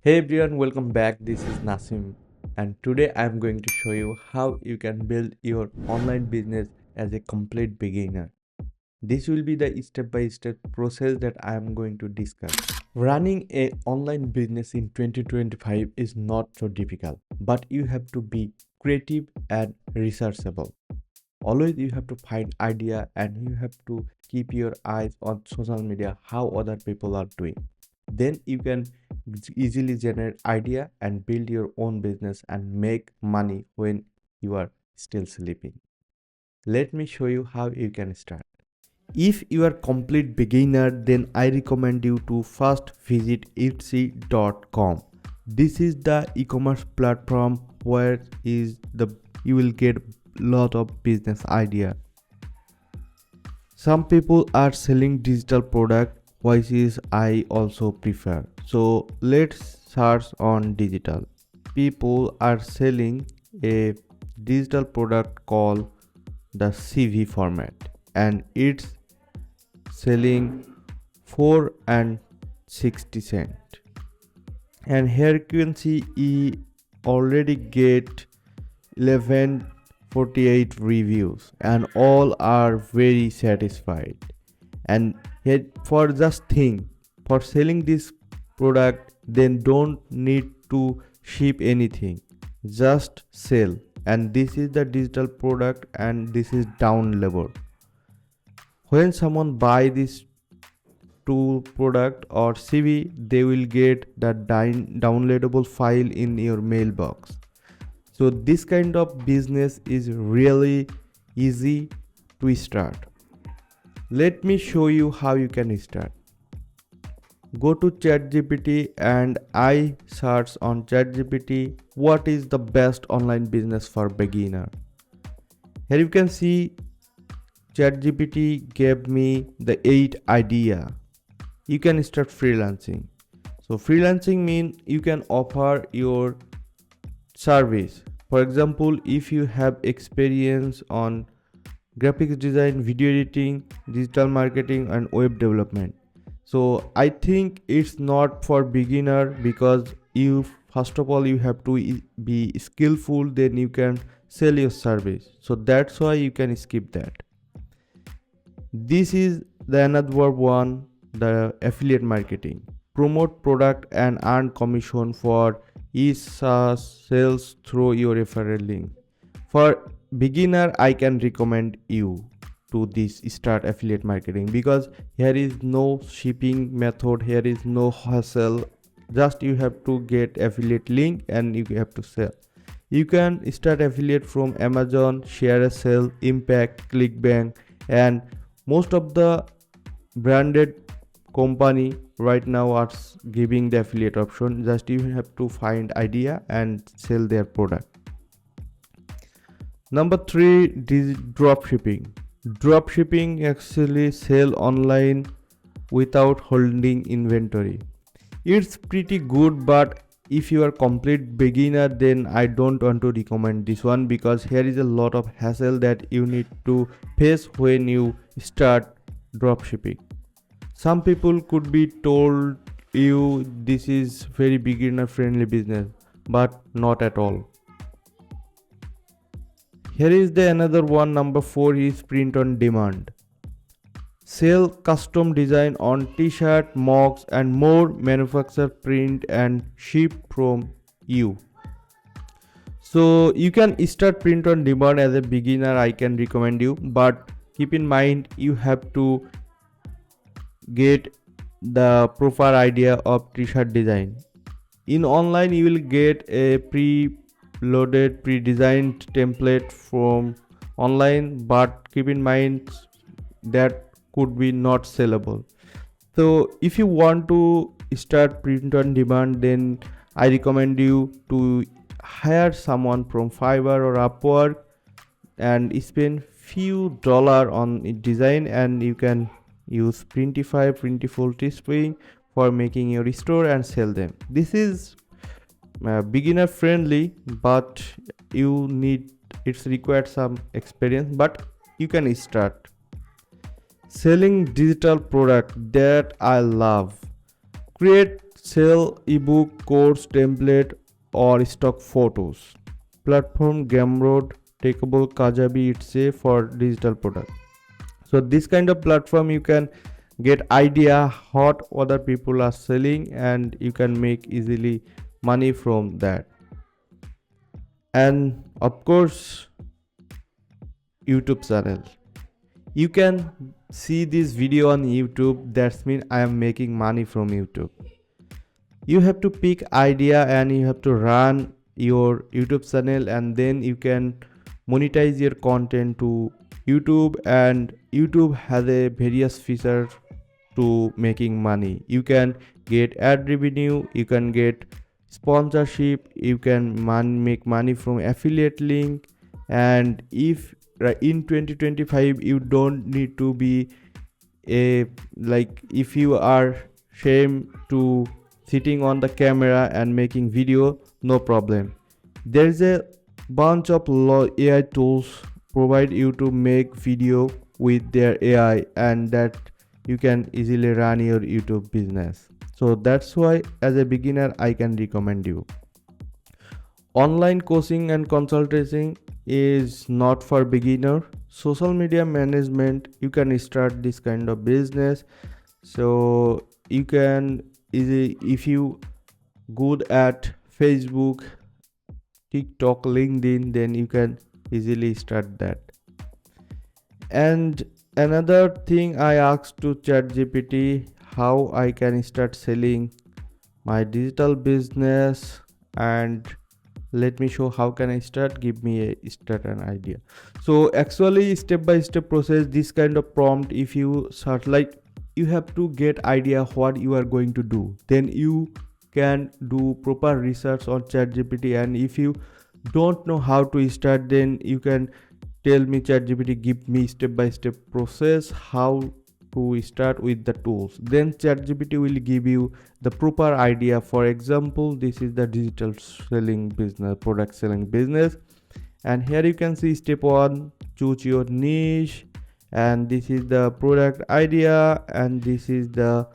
Hey everyone, welcome back. This is Nasim, and today I'm going to show you how you can build your online business as a complete beginner. This will be the step-by-step process that I am going to discuss. Running a online business in 2025 is not so difficult, but you have to be creative and researchable. Always you have to find idea and you have to keep your eyes on social media how other people are doing. Then you can easily generate idea and build your own business and make money when you are still sleeping. Let me show you how you can start. If you are complete beginner, then I recommend you to first visit etsy.com. This is the e-commerce platform where is the you will get lot of business idea. Some people are selling digital product, which is I also prefer. So let's search on digital. People are selling a digital product called the CV format, and it's selling 4 and 60 cent. And here you can see he already get 1148 reviews and all are very satisfied. And yet for just think, for selling this product, then don't need to ship anything, just sell. And this is the digital product and this is downloadable. When someone buy this to product or CV, they will get the downloadable file in your mailbox. So this kind of business is really easy to start. Let me show you how you can start. Go to ChatGPT and I search on ChatGPT what is the best online business for beginner. Here you can see ChatGPT gave me the 8 idea. You can start freelancing. So freelancing means you can offer your service. For example, if you have experience on graphics design, video editing, digital marketing and web development. So I think it's not for beginner because you first of all you have to be skillful, then you can sell your service. So that's why you can skip that. This is the another one, the affiliate marketing. Promote product and earn commission for each sales through your referral link. For beginner, I can recommend you to this start affiliate marketing because here is no shipping method, here is no hassle. Just you have to get affiliate link and you have to sell. You can start affiliate from Amazon, Share a Sale, Impact, Clickbank, and most of the branded company right now are giving the affiliate option. Just you have to find idea and sell their product. Number 3 is drop shipping. Drop shipping actually sell online without holding inventory. It's pretty good, but if you are complete beginner, then I don't want to recommend this one because here is a lot of hassle that you need to face when you start drop shipping. Some people could be told you this is very beginner friendly business, but not at all. Here is the another one. Number 4 is print on demand. Sell custom design on t-shirt, mugs and more, manufacture, print and ship from you. So you can start print on demand as a beginner, I can recommend you, but keep in mind you have to get the proper idea of t-shirt design. In online you will get a pre-loaded pre-designed template from online, but keep in mind that could be not sellable. So if you want to start print on demand, then I recommend you to hire someone from Fiverr or Upwork and spend few dollar on design, and you can use Printify, Printful, Teespring for making your store and sell them. This is beginner friendly, but you need it's required some experience, but you can start. Selling digital product that I love. Create sell ebook, course, template, or stock photos. Platform Gumroad, Takeable, Kajabi, it's a for digital product. So this kind of platform you can get idea what other people are selling, and you can make easily money from that. And of course, YouTube channel. You can see this video on YouTube. That's mean I am making money from YouTube. You have to pick idea and you have to run your YouTube channel, and then you can monetize your content to YouTube. And YouTube has a various features to making money. You can get ad revenue, you can get sponsorship, you can make money from affiliate link. And if in 2025 you don't need to be a, like, if you are shame to sitting on the camera and making video, no problem. There's a bunch of AI tools provide you to make video with their AI, and that you can easily run your YouTube business. So that's why as a beginner I can recommend you. Online coaching and consulting is not for beginner. Social media management, you can start this kind of business. So you can easy, if you good at Facebook, TikTok, LinkedIn, then you can easily start that. And another thing, I asked to ChatGPT how I can start selling my digital business, and let me show how can I start. Give me a start an idea. So actually step by step process, this kind of prompt, if you start, like, you have to get idea what you are going to do, then you can do proper research on ChatGPT. And if you don't know how to start, then you can tell me, ChatGPT, give me step by step process how to start with the tools. Then ChatGPT will give you the proper idea. For example, this is the digital selling business, product selling business, and here you can see step 1, choose your niche, and this is the product idea, and this is the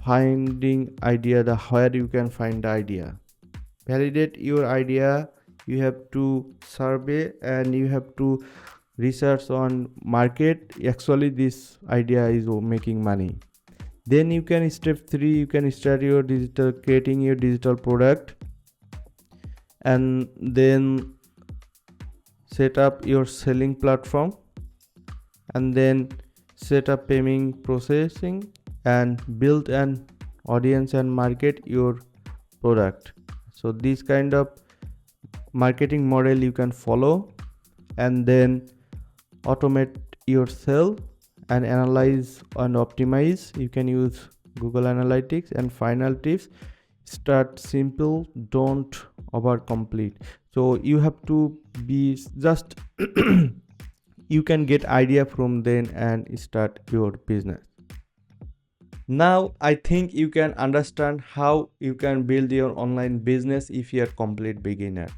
finding idea, the where you can find the idea. Validate your idea, you have to survey and you have to research on market. Actually this idea is making money. Then you can step 3, you can start your digital, creating your digital product, and then set up your selling platform, and then set up payment processing, and build an audience and market your product. So this kind of marketing model you can follow, and then automate your sale and analyze and optimize. You can use Google Analytics. And final tips, start simple, don't overcomplete. So you have to be just you can get idea from then and start your business. Now I think you can understand how you can build your online business if you are complete beginner.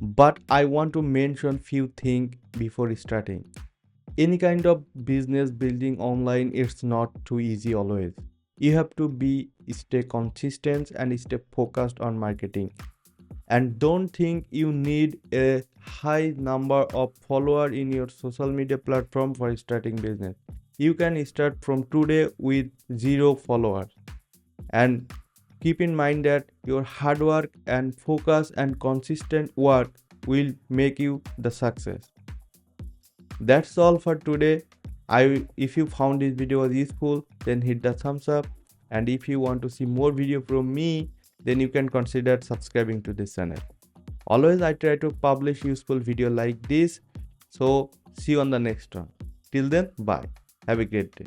But I want to mention few things before starting. Any kind of business building online, it's not too easy always. You have to stay consistent and stay focused on marketing. And don't think you need a high number of followers in your social media platform for starting business. You can start from today with 0 followers. And keep in mind that your hard work and focus and consistent work will make you the success. That's all for today. If you found this video was useful, then hit the thumbs up. And if you want to see more video from me, then you can consider subscribing to this channel. Always I try to publish useful video like this. So see you on the next one. Till then, bye. Have a great day.